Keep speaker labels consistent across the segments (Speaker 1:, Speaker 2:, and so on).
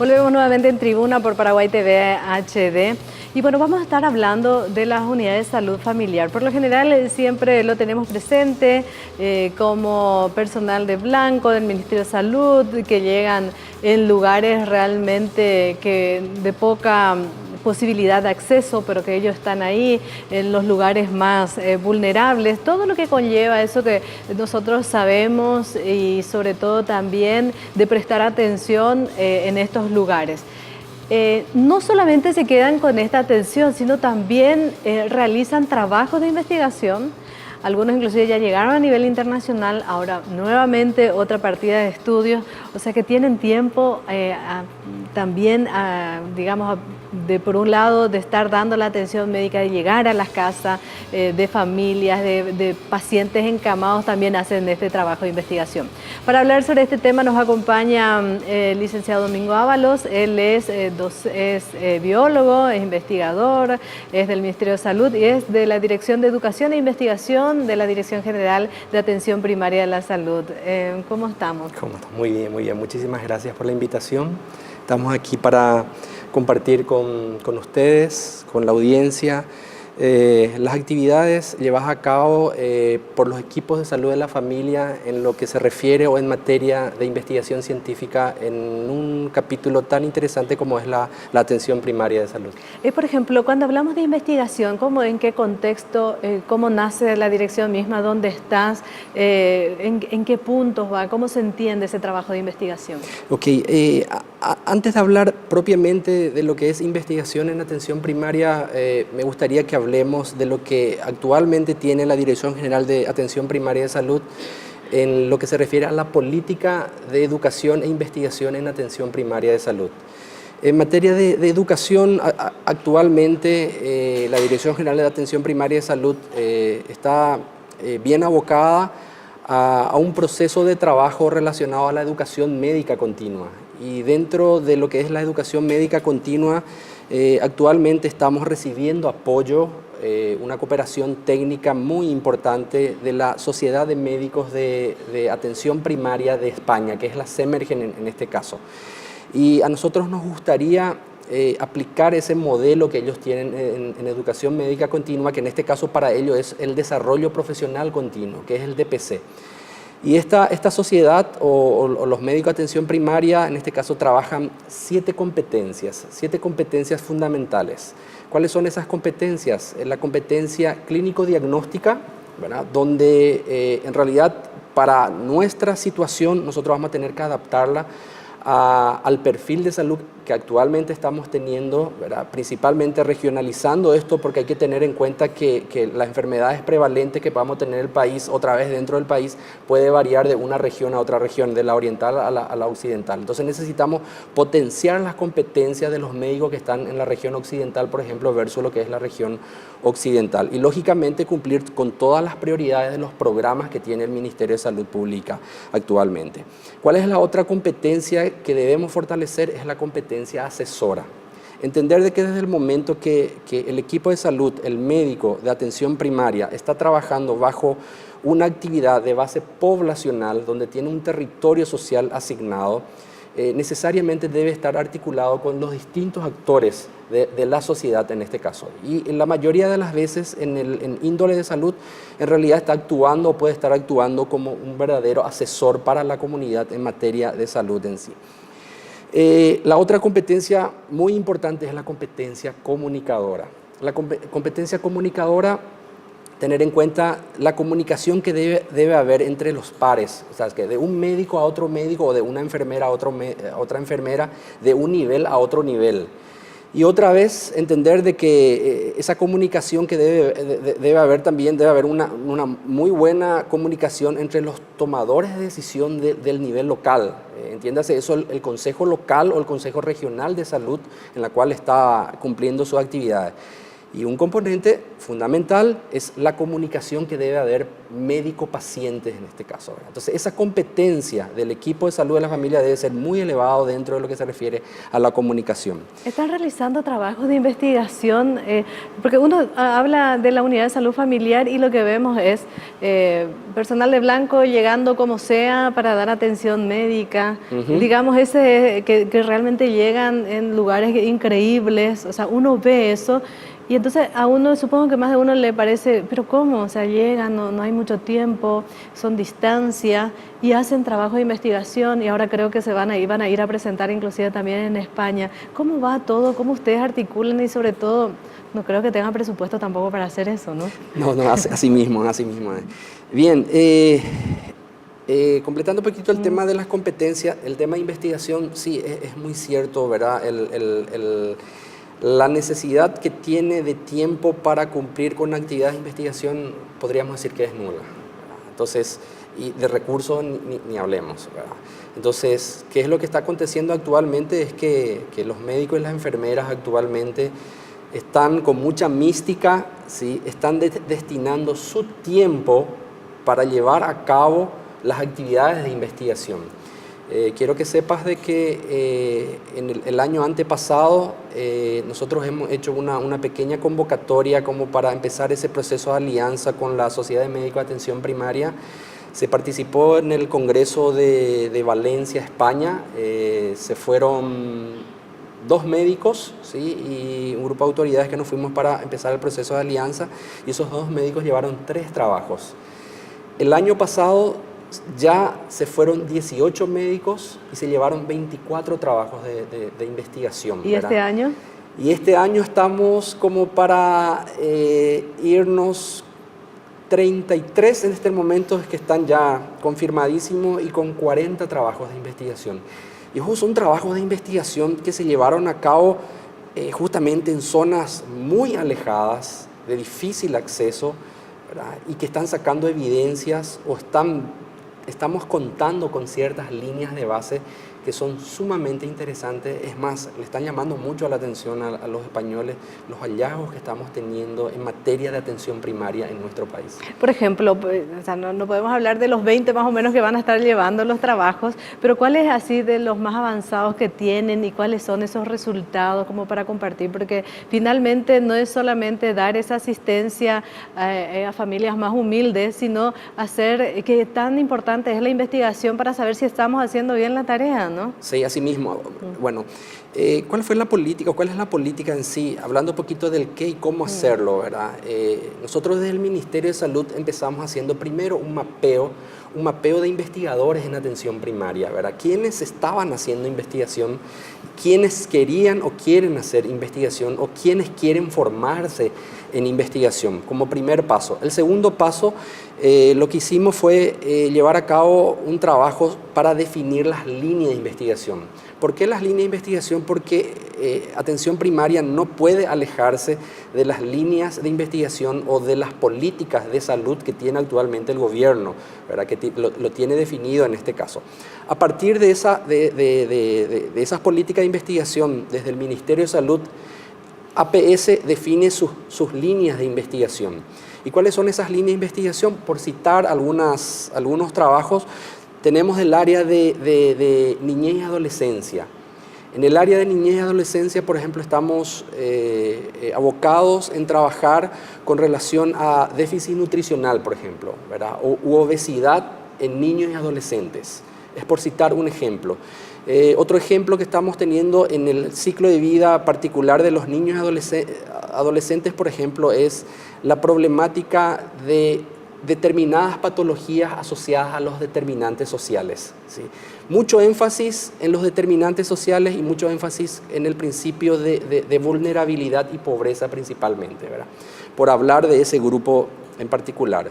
Speaker 1: Volvemos nuevamente en Tribuna por Paraguay TV HD. Y bueno, vamos a estar hablando de las unidades de salud familiar. Por lo general siempre lo tenemos presente como personal de blanco del Ministerio de Salud, que llegan en lugares realmente de poca posibilidad de acceso, pero que ellos están ahí en los lugares más vulnerables. Todo lo que conlleva eso que nosotros sabemos y sobre todo también de prestar atención en estos lugares. No solamente se quedan con esta atención, sino también realizan trabajos de investigación. Algunos inclusive ya llegaron a nivel internacional, ahora nuevamente otra partida de estudios, o sea que tienen tiempo también, digamos, por un lado de estar dando la atención médica, de llegar a las casas de familias, de pacientes encamados, también hacen este trabajo de investigación. Para hablar sobre este tema nos acompaña el licenciado Domingo Ábalos. Él es biólogo, es investigador, es del Ministerio de Salud y es de la Dirección de Educación e Investigación de la Dirección General de Atención Primaria de la Salud. ¿Cómo estamos?
Speaker 2: ¿Cómo estamos? Muy bien, muy bien. Muchísimas gracias por la invitación. Estamos aquí para compartir con ustedes, con la audiencia, las actividades llevadas a cabo por los equipos de salud de la familia en lo que se refiere o en materia de investigación científica en un capítulo tan interesante como es la atención primaria de salud.
Speaker 1: Por ejemplo, cuando hablamos de investigación, ¿en qué contexto, cómo nace la dirección misma, dónde estás, en qué puntos va, cómo se entiende ese trabajo de investigación?
Speaker 2: Ok, antes de hablar propiamente de lo que es investigación en atención primaria, me gustaría que hablemos de lo que actualmente tiene la Dirección General de Atención Primaria de Salud en lo que se refiere a la política de educación e investigación en atención primaria de salud. En materia de educación, actualmente la Dirección General de Atención Primaria de Salud está bien abocada a un proceso de trabajo relacionado a la educación médica continua. Y dentro de lo que es la educación médica continua, actualmente estamos recibiendo apoyo, una cooperación técnica muy importante de la Sociedad de Médicos de Atención Primaria de España, que es la SEMERGEN en este caso. Y a nosotros nos gustaría aplicar ese modelo que ellos tienen en educación médica continua, que en este caso para ellos es el desarrollo profesional continuo, que es el DPC. Y esta sociedad o los médicos de atención primaria, en este caso, trabajan 7 competencias fundamentales. ¿Cuáles son esas competencias? La competencia clínico-diagnóstica, ¿verdad? Donde en realidad para nuestra situación nosotros vamos a tener que adaptarla al perfil de salud que actualmente estamos teniendo, ¿verdad? Principalmente regionalizando esto, porque hay que tener en cuenta que las enfermedades prevalentes que podamos tener en el país, otra vez dentro del país, puede variar de una región a otra región, de la oriental a la occidental. Entonces necesitamos potenciar las competencias de los médicos que están en la región occidental, por ejemplo, versus lo que es la región occidental. Y lógicamente cumplir con todas las prioridades de los programas que tiene el Ministerio de Salud Pública actualmente. ¿Cuál es la otra competencia que debemos fortalecer? Es la competencia asesora. Entender de que desde el momento que el equipo de salud, el médico de atención primaria, está trabajando bajo una actividad de base poblacional, donde tiene un territorio social asignado, necesariamente debe estar articulado con los distintos actores de la sociedad en este caso. Y en la mayoría de las veces en índole de salud, en realidad está actuando o puede estar actuando como un verdadero asesor para la comunidad en materia de salud en sí. La otra competencia muy importante es la competencia comunicadora. La competencia comunicadora, tener en cuenta la comunicación que debe haber entre los pares, o sea, que de un médico a otro médico o de una enfermera a otra enfermera, de un nivel a otro nivel. Y otra vez entender de que esa comunicación que debe haber también, debe haber una muy buena comunicación entre los tomadores de decisión del nivel local. Entiéndase eso, el Consejo Local o el Consejo Regional de Salud en la cual está cumpliendo sus actividades. Y un componente fundamental es la comunicación que debe haber médico-pacientes en este caso, ¿verdad? Entonces, esa competencia del equipo de salud de la familia debe ser muy elevado dentro de lo que se refiere a la comunicación.
Speaker 1: ¿Están realizando trabajos de investigación? Porque uno habla de la unidad de salud familiar y lo que vemos es personal de blanco llegando como sea para dar atención médica. Digamos, que realmente llegan en lugares increíbles. O sea, uno ve eso. Y entonces a uno, supongo que más de uno le parece, pero ¿cómo? O sea, llegan, no hay mucho tiempo, son distancia y hacen trabajo de investigación y ahora creo que van a ir a presentar inclusive también en España. ¿Cómo va todo? ¿Cómo ustedes articulan? Y sobre todo, no creo que tengan presupuesto tampoco para hacer eso, ¿no?
Speaker 2: No, así mismo. Bien, completando un poquito el tema de las competencias, el tema de investigación, sí, es muy cierto, ¿verdad? La necesidad que tiene de tiempo para cumplir con actividades de investigación, podríamos decir que es nula. Entonces, y de recursos ni hablemos, ¿verdad? Entonces, ¿qué es lo que está aconteciendo actualmente? Es que los médicos y las enfermeras actualmente están con mucha mística, ¿sí? Están destinando su tiempo para llevar a cabo las actividades de investigación. Quiero que sepas de que en el año antepasado nosotros hemos hecho una pequeña convocatoria como para empezar ese proceso de alianza con la Sociedad de Médicos de Atención Primaria. Se participó en el Congreso de Valencia, España. Se fueron 2 médicos, ¿sí? Y un grupo de autoridades que nos fuimos para empezar el proceso de alianza, y esos 2 médicos llevaron 3 trabajos. El año pasado ya se fueron 18 médicos y se llevaron 24 trabajos de investigación.
Speaker 1: ¿Y ¿verdad? ¿Este año?
Speaker 2: Y este año estamos como para irnos 33 en este momento que están ya confirmadísimos y con 40 trabajos de investigación. Y esos son trabajos de investigación que se llevaron a cabo justamente en zonas muy alejadas, de difícil acceso, ¿verdad? Y que están sacando evidencias o estamos contando con ciertas líneas de base que son sumamente interesantes. Es más, le están llamando mucho la atención a los españoles los hallazgos que estamos teniendo en materia de atención primaria en nuestro país.
Speaker 1: Por ejemplo, o sea, no podemos hablar de los 20 más o menos que van a estar llevando los trabajos, pero ¿cuáles así de los más avanzados que tienen y cuáles son esos resultados como para compartir? Porque finalmente no es solamente dar esa asistencia a familias más humildes, sino hacer que tan importante es la investigación para saber si estamos haciendo bien la tarea, ¿no?
Speaker 2: Sí, así mismo. Bueno, ¿cuál fue la política o cuál es la política en sí? Hablando un poquito del qué y cómo hacerlo, ¿verdad? Nosotros desde el Ministerio de Salud empezamos haciendo primero un mapeo de investigadores en atención primaria, ¿verdad? ¿Quiénes estaban haciendo investigación? ¿Quiénes querían o quieren hacer investigación? ¿O quiénes quieren formarse en investigación? Como primer paso. El segundo paso, lo que hicimos fue llevar a cabo un trabajo para definir las líneas de investigación. ¿Por qué las líneas de investigación? Porque atención primaria no puede alejarse de las líneas de investigación o de las políticas de salud que tiene actualmente el gobierno, ¿verdad? Que lo tiene definido en este caso. A partir de esas políticas de investigación, desde el Ministerio de Salud, APS define sus líneas de investigación. ¿Y cuáles son esas líneas de investigación? Por citar algunos trabajos, tenemos el área de niñez y adolescencia. En el área de niñez y adolescencia, por ejemplo, estamos abocados en trabajar con relación a déficit nutricional, por ejemplo, ¿verdad? U obesidad en niños y adolescentes. Es por citar un ejemplo. Otro ejemplo que estamos teniendo en el ciclo de vida particular de los niños y adolescentes, por ejemplo, es la problemática de determinadas patologías asociadas a los determinantes sociales, ¿sí? Mucho énfasis en los determinantes sociales y mucho énfasis en el principio de vulnerabilidad y pobreza principalmente, ¿verdad? Por hablar de ese grupo en particular.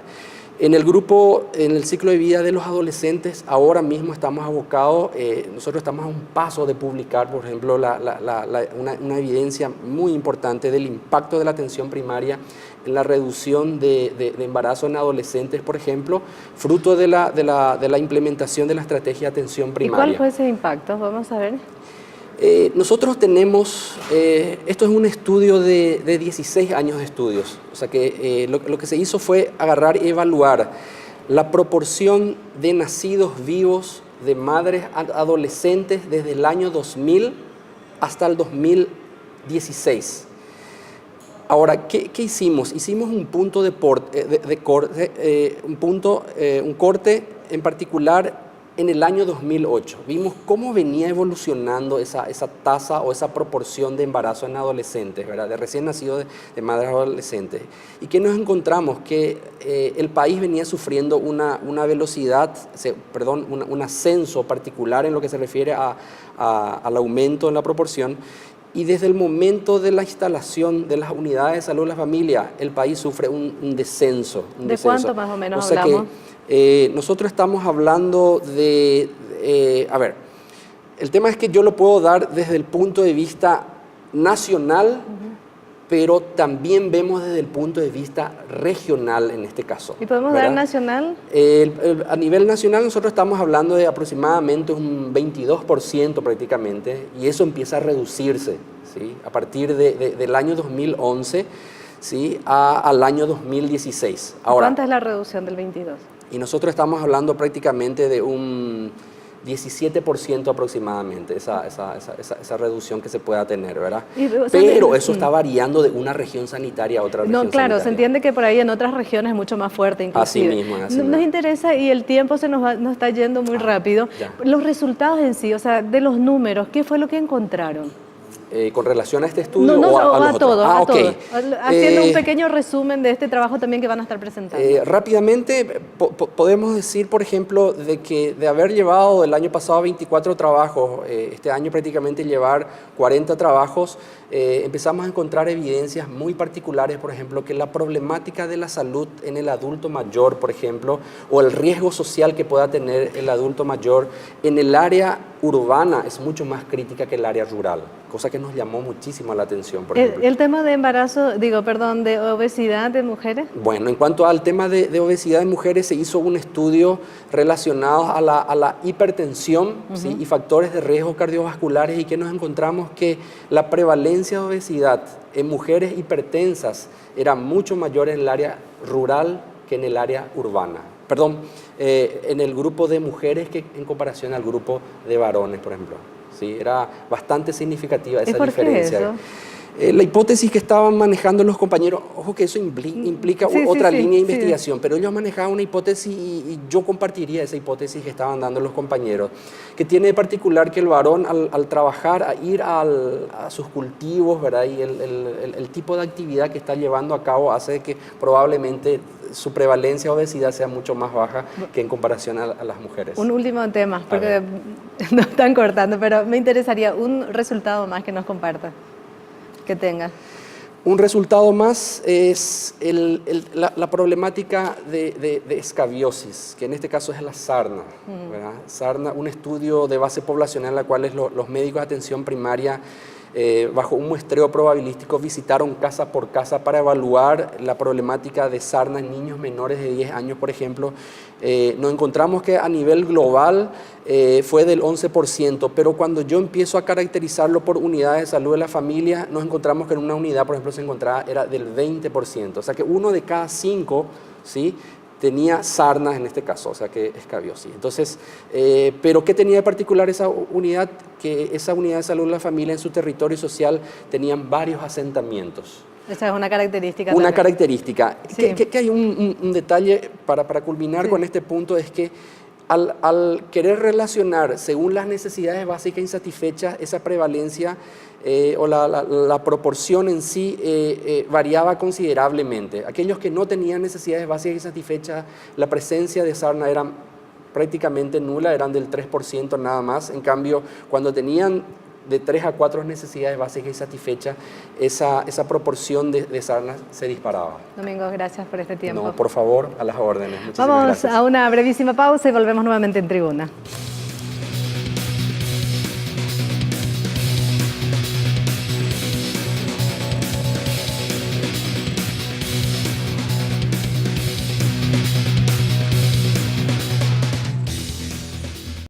Speaker 2: En el ciclo de vida de los adolescentes, ahora mismo estamos abocados, nosotros estamos a un paso de publicar, por ejemplo, una evidencia muy importante del impacto de la atención primaria en la reducción de embarazo en adolescentes, por ejemplo, fruto de la implementación de la estrategia de atención primaria.
Speaker 1: ¿Y cuál fue ese impacto? Vamos a ver.
Speaker 2: Nosotros tenemos, esto es un estudio de 16 años de estudios, o sea que lo que se hizo fue agarrar y evaluar la proporción de nacidos vivos de madres adolescentes desde el año 2000 hasta el 2016. Ahora, ¿qué hicimos? Hicimos un punto un corte en particular en el año 2008. Vimos cómo venía evolucionando esa tasa o esa proporción de embarazo en adolescentes, ¿verdad? De recién nacidos de madres adolescentes. Y que nos encontramos que el país venía sufriendo una velocidad, un ascenso particular en lo que se refiere al aumento en la proporción. Y desde el momento de la instalación de las unidades de salud de la familia, el país sufre un descenso.
Speaker 1: ¿De cuánto más o menos
Speaker 2: sea
Speaker 1: hablamos?
Speaker 2: Nosotros estamos hablando a ver, el tema es que yo lo puedo dar desde el punto de vista nacional, pero también vemos desde el punto de vista regional en este caso.
Speaker 1: ¿Y podemos dar nacional?
Speaker 2: A nivel nacional nosotros estamos hablando de aproximadamente un 22% prácticamente, y eso empieza a reducirse, ¿sí? A partir del año 2011, ¿sí? Al año 2016. Ahora,
Speaker 1: ¿cuánta es la reducción del 22?
Speaker 2: Y nosotros estamos hablando prácticamente de un 17% aproximadamente, esa reducción que se pueda tener, ¿verdad? Pero eso está variando de una región sanitaria a otra región
Speaker 1: sanitaria.
Speaker 2: Sanitaria.
Speaker 1: Se entiende que por ahí en otras regiones es mucho más fuerte inclusive.
Speaker 2: Así mismo.
Speaker 1: Nos interesa, y el tiempo nos está yendo muy rápido, los resultados en sí, o sea, de los números, ¿qué fue lo que encontraron?
Speaker 2: ¿Con relación a este estudio
Speaker 1: a todos?
Speaker 2: Okay.
Speaker 1: Haciendo un pequeño resumen de este trabajo también que van a estar presentando.
Speaker 2: Rápidamente, podemos decir, por ejemplo, de haber llevado el año pasado 24 trabajos, este año prácticamente llevar 40 trabajos, empezamos a encontrar evidencias muy particulares, por ejemplo, que la problemática de la salud en el adulto mayor, por ejemplo, o el riesgo social que pueda tener el adulto mayor en el área urbana es mucho más crítica que el área rural, cosa que nos llamó muchísimo la atención, por ejemplo.
Speaker 1: ¿El tema de de obesidad de mujeres?
Speaker 2: Bueno, en cuanto al tema de obesidad de mujeres, se hizo un estudio relacionado a la hipertensión, ¿sí? Y factores de riesgo cardiovasculares, y que nos encontramos que la prevalencia de obesidad en mujeres hipertensas era mucho mayor en el área rural que en el área urbana. En el grupo de mujeres que en comparación al grupo de varones, por ejemplo. ¿Sí? Era bastante significativa esa diferencia.
Speaker 1: ¿Qué es eso?
Speaker 2: La hipótesis que estaban manejando los compañeros, ojo que eso implica otra línea de investigación, pero ellos manejaban una hipótesis y yo compartiría esa hipótesis que estaban dando los compañeros, que tiene de particular que el varón al trabajar, a ir a sus cultivos, ¿verdad? Y el tipo de actividad que está llevando a cabo hace que probablemente su prevalencia de obesidad sea mucho más baja que en comparación a las mujeres.
Speaker 1: Un último tema, porque nos están cortando, pero me interesaría un resultado más que nos comparta, que tenga.
Speaker 2: Un resultado más es la problemática de escabiosis, que en este caso es la sarna. ¿Verdad? Sarna, un estudio de base poblacional en la cual los médicos de atención primaria, bajo un muestreo probabilístico, visitaron casa por casa para evaluar la problemática de sarna en niños menores de 10 años, por ejemplo. Nos encontramos que a nivel global fue del 11%, pero cuando yo empiezo a caracterizarlo por unidades de salud de la familia, nos encontramos que en una unidad, por ejemplo, era del 20%. O sea que 1 de cada 5, ¿sí?, tenía sarnas en este caso, o sea que escabiosis. Entonces, pero ¿qué tenía de particular esa unidad? Que esa unidad de salud de la familia en su territorio social tenían varios asentamientos.
Speaker 1: Esa es una característica.
Speaker 2: Una característica.
Speaker 1: Sí.
Speaker 2: Que hay un detalle para culminar con este punto, es que al querer relacionar según las necesidades básicas insatisfechas, esa prevalencia o la proporción en sí variaba considerablemente. Aquellos que no tenían necesidades básicas insatisfechas, la presencia de sarna era prácticamente nula, eran del 3% nada más. En cambio, cuando tenían de 3 a 4 necesidades básicas insatisfechas, esa proporción de sarna se disparaba.
Speaker 1: Domingo, gracias por este tiempo.
Speaker 2: No, por favor, a las órdenes. Muchísimas
Speaker 1: Vamos
Speaker 2: gracias.
Speaker 1: a una brevísima pausa y volvemos nuevamente en Tribuna.